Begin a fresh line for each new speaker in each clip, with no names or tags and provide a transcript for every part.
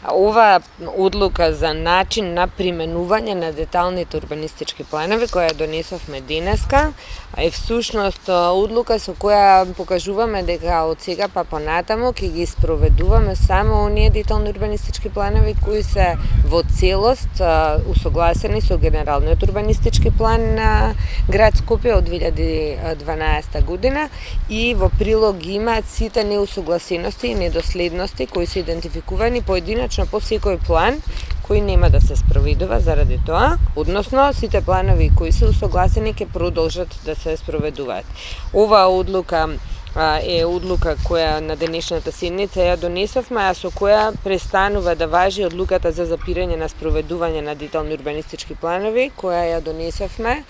Ова одлука за начин на применување на деталните урбанистички планови која донесовме денеска е всушност одлука со која покажуваме дека од сега па понатаму ќе ги спроведуваме само оние детални урбанистички планови кои се во целост усогласени со генералниот урбанистички план на град Скопје од 2012 година и во прилог имаат сите неусогласености и недоследности кои се идентификувани поединечно по секој план кој нема да се спроведува заради тоа, односно сите планови кои се усогласени ќе продолжат да се спроведуваат. Оваа одлука е одлука која на денешната седница ја донесовме, а со која престанува да важи одлуката за запирање на спроведување на детални урбанистички планови, која ја донесовме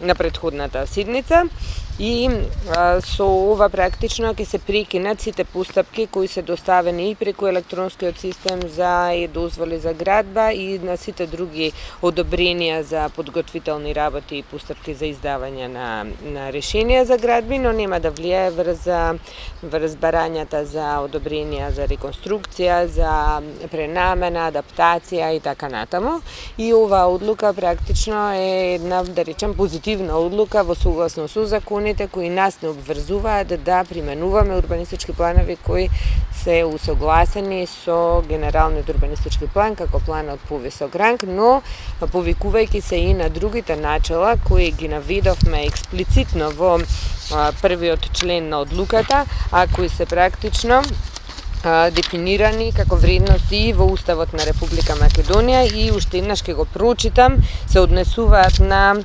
на претходната седница. И со ова практично ќе се прекинат сите постапки кои се доставени и преку електронскиот систем за дозволи за градба и на сите други одобренија за подготвителни работи и постапки за издавање на решенија за градби, но нема да влијае врз барањата за одобренија за реконструкција, за пренамена, адаптација и така натаму. И оваа одлука практично е една, да речем, позитивна одлука во согласност со законите кои нас не обврзуваат да применуваме урбанистички планови кои се усогласени со генералниот урбанистички план како планот повисок ранг, но повикувајќи се и на другите начела кои ги наведовме експлицитно во првиот член на одлуката, а кои се практично дефинирани како вредности и во Уставот на Република Македонија и уште еднаш ќе го прочитам, се однесуваат на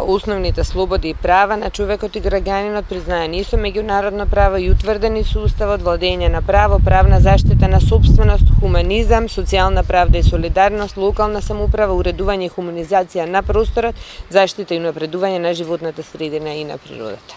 основните слободи и права на човекот и граѓанинот, признаени и со меѓународно право и утврдени со Уставот, владење на право, правна заштита на собственост, хуманизам, социјална правда и солидарност, локална самоуправа, уредување и хуманизација на просторот, заштита и унапредување на животната средина и на природата.